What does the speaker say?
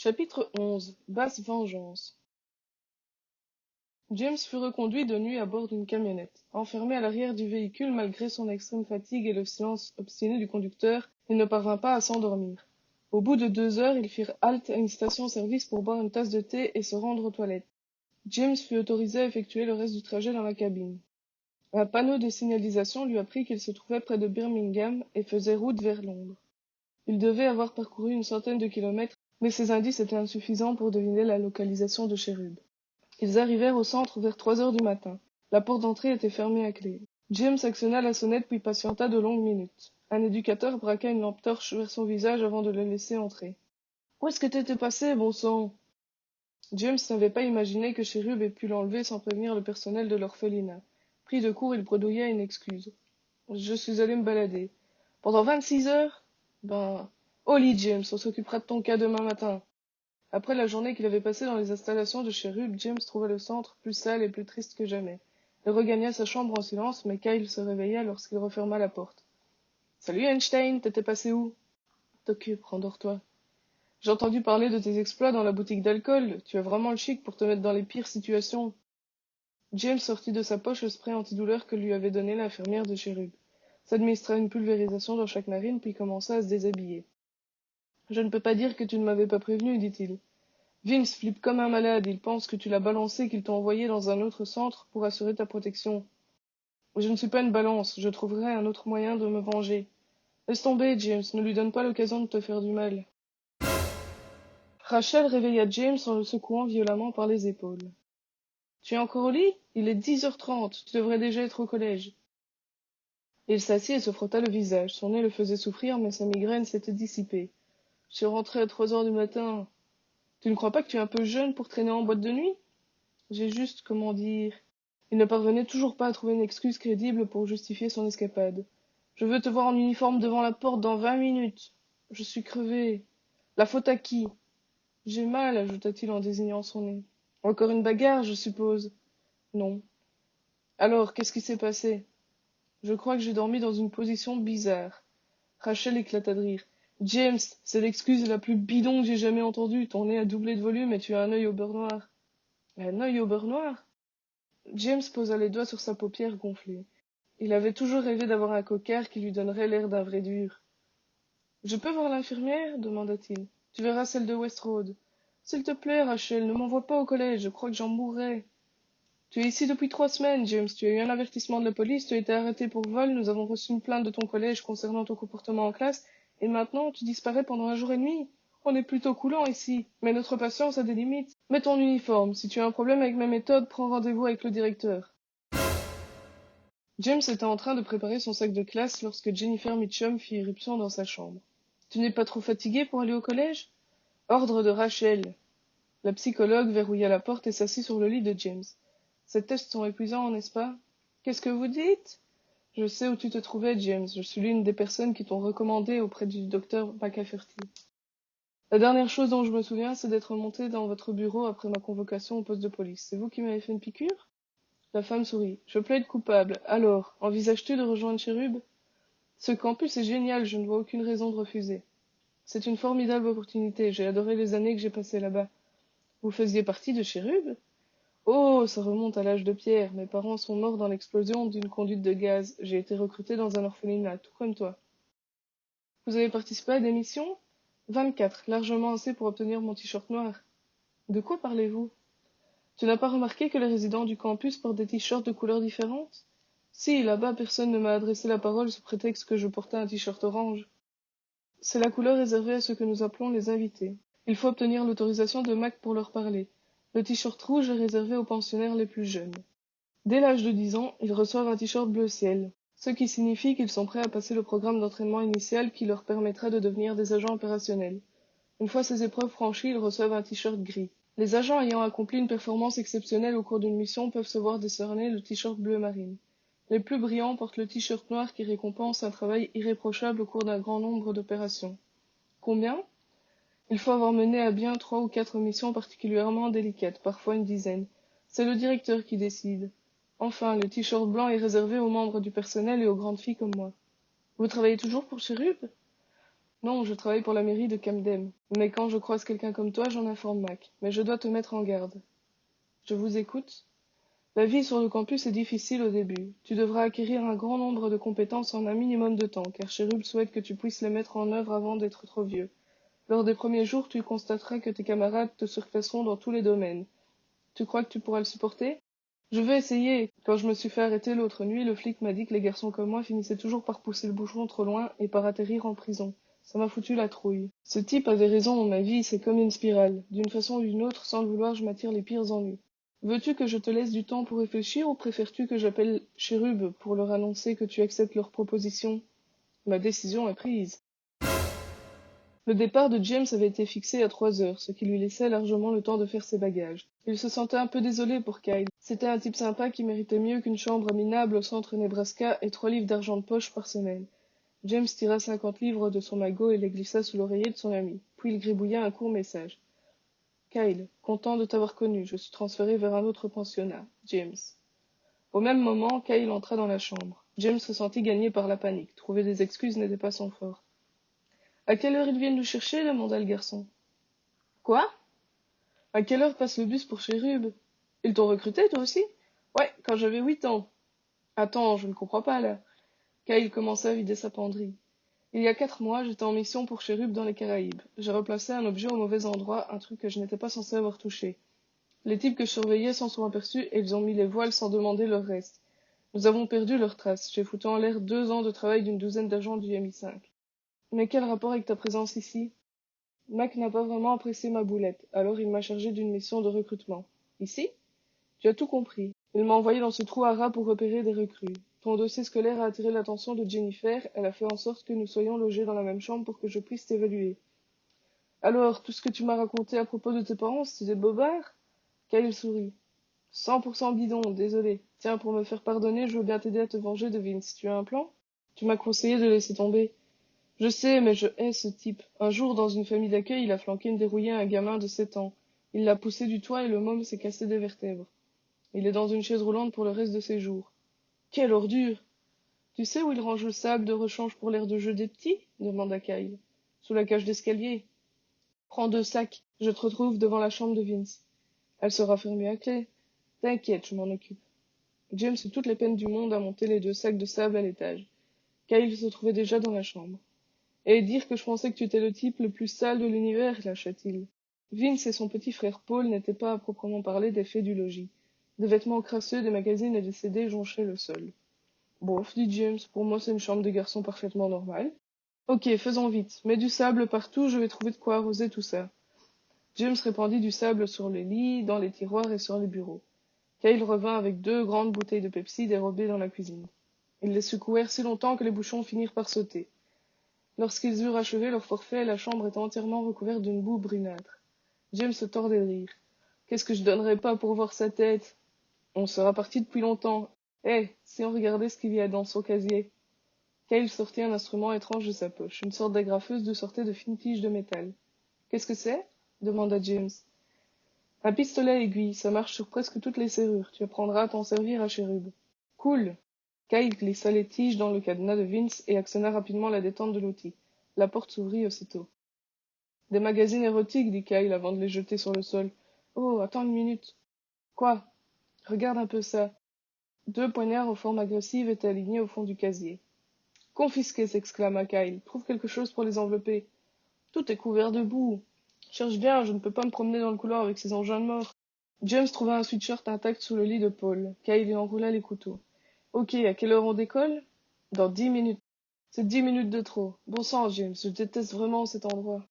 Chapitre 11. Basse vengeance. James fut reconduit de nuit à bord d'une camionnette. Enfermé à l'arrière du véhicule malgré son extrême fatigue et le silence obstiné du conducteur, il ne parvint pas à s'endormir. Au bout de 2 heures, ils firent halte à une station-service pour boire une tasse de thé et se rendre aux toilettes. James fut autorisé à effectuer le reste du trajet dans la cabine. Un panneau de signalisation lui apprit qu'il se trouvait près de Birmingham et faisait route vers Londres. Il devait avoir parcouru une centaine de kilomètres, mais ces indices étaient insuffisants pour deviner la localisation de Cherub. Ils arrivèrent au centre vers 3 heures du matin. La porte d'entrée était fermée à clé. James actionna la sonnette puis patienta de longues minutes. Un éducateur braqua une lampe torche vers son visage avant de le laisser entrer. « Où est-ce que t'étais passé, bon sang ?» James n'avait pas imaginé que Cherub ait pu l'enlever sans prévenir le personnel de l'orphelinat. Pris de court, il bredouilla une excuse. « Je suis allé me balader. »« Pendant 26 heures ?»« Ben... Au lit, James, on s'occupera de ton cas demain matin. » Après la journée qu'il avait passée dans les installations de Cherub, James trouva le centre plus sale et plus triste que jamais. Il regagna sa chambre en silence, mais Kyle se réveilla lorsqu'il referma la porte. « Salut Einstein, t'étais passé où ?»« T'occupe, rendors-toi. »« J'ai entendu parler de tes exploits dans la boutique d'alcool. Tu as vraiment le chic pour te mettre dans les pires situations. » James sortit de sa poche le spray antidouleur que lui avait donné l'infirmière de Cherub, s'administra une pulvérisation dans chaque narine puis commença à se déshabiller. « Je ne peux pas dire que tu ne m'avais pas prévenu, dit-il. Vince flippe comme un malade, il pense que tu l'as balancé, qu'il t'a envoyé dans un autre centre pour assurer ta protection. Je ne suis pas une balance, je trouverai un autre moyen de me venger. Laisse tomber, James, ne lui donne pas l'occasion de te faire du mal. » Rachel réveilla James en le secouant violemment par les épaules. « Tu es encore au lit ? Il est 10h30, tu devrais déjà être au collège. » Il s'assit et se frotta le visage. Son nez le faisait souffrir, mais sa migraine s'était dissipée. « Je suis rentré à 3 heures du matin. Tu ne crois pas que tu es un peu jeune pour traîner en boîte de nuit ? J'ai juste, comment dire... » Il ne parvenait toujours pas à trouver une excuse crédible pour justifier son escapade. « Je veux te voir en uniforme devant la porte dans 20 minutes. Je suis crevé. La faute à qui ? J'ai mal, ajouta-t-il en désignant son nez. Encore une bagarre, je suppose. Non. Alors, qu'est-ce qui s'est passé ? Je crois que j'ai dormi dans une position bizarre. Rachel éclata de rire. James, c'est l'excuse la plus bidon que j'ai jamais entendue. Ton nez a doublé de volume et tu as un œil au beurre noir. Un œil au beurre noir ? James posa les doigts sur sa paupière gonflée. Il avait toujours rêvé d'avoir un coquard qui lui donnerait l'air d'un vrai dur. « Je peux voir l'infirmière ?» demanda-t-il. « Tu verras celle de West Road. »« S'il te plaît, Rachel, ne m'envoie pas au collège, je crois que j'en mourrais. »« Tu es ici depuis 3 semaines, James, tu as eu un avertissement de la police, tu as été arrêté pour vol, nous avons reçu une plainte de ton collège concernant ton comportement en classe, et maintenant tu disparais pendant un jour et demi. On est plutôt coulant ici, mais notre patience a des limites. Mets ton uniforme, si tu as un problème avec mes méthodes, prends rendez-vous avec le directeur. » James était en train de préparer son sac de classe lorsque Jennifer Mitchum fit irruption dans sa chambre. « Tu n'es pas trop fatigué pour aller au collège ?»« Ordre de Rachel. » La psychologue verrouilla la porte et s'assit sur le lit de James. « Ces tests sont épuisants, n'est-ce pas ?»« Qu'est-ce que vous dites ?»« Je sais où tu te trouvais, James. Je suis l'une des personnes qui t'ont recommandé auprès du docteur McCafferty. La dernière chose dont je me souviens, c'est d'être monté dans votre bureau après ma convocation au poste de police. C'est vous qui m'avez fait une piqûre ?» La femme sourit. « Je plaide coupable. Alors, envisages-tu de rejoindre Cherub ? Ce campus est génial, je ne vois aucune raison de refuser. C'est une formidable opportunité, j'ai adoré les années que j'ai passées là-bas. Vous faisiez partie de Cherub ? Oh, ça remonte à l'âge de pierre. Mes parents sont morts dans l'explosion d'une conduite de gaz. J'ai été recruté dans un orphelinat, tout comme toi. Vous avez participé à des missions ? 24, largement assez pour obtenir mon t-shirt noir. De quoi parlez-vous ? Tu n'as pas remarqué que les résidents du campus portent des t-shirts de couleurs différentes ? Si, là-bas, personne ne m'a adressé la parole sous prétexte que je portais un t-shirt orange. C'est la couleur réservée à ceux que nous appelons les invités. Il faut obtenir l'autorisation de Mac pour leur parler. Le t-shirt rouge est réservé aux pensionnaires les plus jeunes. Dès l'âge de 10 ans, ils reçoivent un t-shirt bleu ciel, ce qui signifie qu'ils sont prêts à passer le programme d'entraînement initial qui leur permettra de devenir des agents opérationnels. Une fois ces épreuves franchies, ils reçoivent un t-shirt gris. Les agents ayant accompli une performance exceptionnelle au cours d'une mission peuvent se voir décerner le t-shirt bleu marine. Les plus brillants portent le t-shirt noir qui récompense un travail irréprochable au cours d'un grand nombre d'opérations. Combien ? Il faut avoir mené à bien 3 ou 4 missions particulièrement délicates, parfois une dizaine. C'est le directeur qui décide. Enfin, le t-shirt blanc est réservé aux membres du personnel et aux grandes filles comme moi. Vous travaillez toujours pour Cherub ? Non, je travaille pour la mairie de Camden. Mais quand je croise quelqu'un comme toi, j'en informe Mac. Mais je dois te mettre en garde. Je vous écoute. La vie sur le campus est difficile au début. Tu devras acquérir un grand nombre de compétences en un minimum de temps, car Cherub souhaite que tu puisses les mettre en œuvre avant d'être trop vieux. Lors des premiers jours, tu constateras que tes camarades te surclasseront dans tous les domaines. Tu crois que tu pourras le supporter? Je vais essayer. Quand je me suis fait arrêter l'autre nuit, le flic m'a dit que les garçons comme moi finissaient toujours par pousser le bouchon trop loin et par atterrir en prison. Ça m'a foutu la trouille. Ce type avait raison dans ma vie, c'est comme une spirale. D'une façon ou d'une autre, sans le vouloir, je m'attire les pires ennuis. Veux-tu que je te laisse du temps pour réfléchir ou préfères-tu que j'appelle Chérub pour leur annoncer que tu acceptes leur proposition? Ma décision est prise. Le départ de James avait été fixé à 3 heures, ce qui lui laissait largement le temps de faire ses bagages. Il se sentait un peu désolé pour Kyle. C'était un type sympa qui méritait mieux qu'une chambre minable au centre Nebraska et 3 livres d'argent de poche par semaine. James tira 50 livres de son magot et les glissa sous l'oreiller de son ami. Puis il gribouilla un court message. Kyle, content de t'avoir connu, je suis transféré vers un autre pensionnat. James. Au même moment, Kyle entra dans la chambre. James se sentit gagné par la panique. Trouver des excuses n'était pas son fort. À quelle heure ils viennent nous chercher? Demanda le garçon. Quoi? À quelle heure passe le bus pour Chérub? Ils t'ont recruté, toi aussi? Ouais, quand j'avais 8 ans. Attends, je ne comprends pas, là. Kyle commença à vider sa penderie. Il y a 4 mois, j'étais en mission pour Chérub dans les Caraïbes. J'ai replacé un objet au mauvais endroit, un truc que je n'étais pas censé avoir touché. Les types que je surveillais s'en sont aperçus et ils ont mis les voiles sans demander leur reste. Nous avons perdu leurs traces. J'ai foutu en l'air 2 ans de travail d'une douzaine d'agents du MI5. Mais quel rapport avec ta présence ici? Mac n'a pas vraiment apprécié ma boulette, alors il m'a chargé d'une mission de recrutement. Ici? Tu as tout compris. Il m'a envoyé dans ce trou à rats pour repérer des recrues. Ton dossier scolaire a attiré l'attention de Jennifer, elle a fait en sorte que nous soyons logés dans la même chambre pour que je puisse t'évaluer. Alors, tout ce que tu m'as raconté à propos de tes parents, c'est des bobards? Kyle sourit. 100% bidon, désolé. Tiens, pour me faire pardonner, je veux bien t'aider à te venger de Vince. Tu as un plan? Tu m'as conseillé de laisser tomber. Je sais, mais je hais ce type. Un jour, dans une famille d'accueil, il a flanqué une dérouillée à un gamin de 7 ans. Il l'a poussé du toit et le môme s'est cassé des vertèbres. Il est dans une chaise roulante pour le reste de ses jours. Quelle ordure! Tu sais où il range le sable de rechange pour l'aire de jeu des petits? Demanda Kyle. Sous la cage d'escalier. Prends 2 sacs. Je te retrouve devant la chambre de Vince. Elle sera fermée à clé. T'inquiète, je m'en occupe. James eut toutes les peines du monde à monter les 2 sacs de sable à l'étage. Kyle se trouvait déjà dans la chambre. Et dire que je pensais que tu étais le type le plus sale de l'univers, lâcha-t-il. Vince et son petit frère Paul n'étaient pas à proprement parler des faits du logis. Des vêtements crasseux, des magazines et des CD jonchaient le sol. Bof, dit James, pour moi c'est une chambre de garçon parfaitement normale. Ok, faisons vite. Mets du sable partout, je vais trouver de quoi arroser tout ça. James répandit du sable sur les lits, dans les tiroirs et sur les bureaux. Kyle revint avec 2 grandes bouteilles de Pepsi dérobées dans la cuisine. Ils les secouèrent si longtemps que les bouchons finirent par sauter. Lorsqu'ils eurent achevé leur forfait, la chambre était entièrement recouverte d'une boue brunâtre. James se tordait de rire. Qu'est-ce que je donnerais pas pour voir sa tête? On sera parti depuis longtemps. Eh, si on regardait ce qu'il y a dans son casier. Kyle sortit un instrument étrange de sa poche, une sorte d'agrafeuse d'où sortaient de fines tiges de métal. Qu'est-ce que c'est? Demanda James. Un pistolet à aiguille, ça marche sur presque toutes les serrures. Tu apprendras à t'en servir à Chérub. Cool. Kyle glissa les tiges dans le cadenas de Vince et actionna rapidement la détente de l'outil. La porte s'ouvrit aussitôt. Des magazines érotiques, dit Kyle avant de les jeter sur le sol. Oh, attends une minute. Quoi? Regarde un peu ça. 2 poignards aux formes agressives étaient alignés au fond du casier. Confisqués, s'exclama Kyle. Trouve quelque chose pour les envelopper. Tout est couvert de boue. Cherche bien, je ne peux pas me promener dans le couloir avec ces engins de mort. James trouva un sweatshirt intact sous le lit de Paul. Kyle y enroula les couteaux. Ok, à quelle heure on décolle? Dans 10 minutes. C'est 10 minutes de trop. Bon sang, James, je déteste vraiment cet endroit.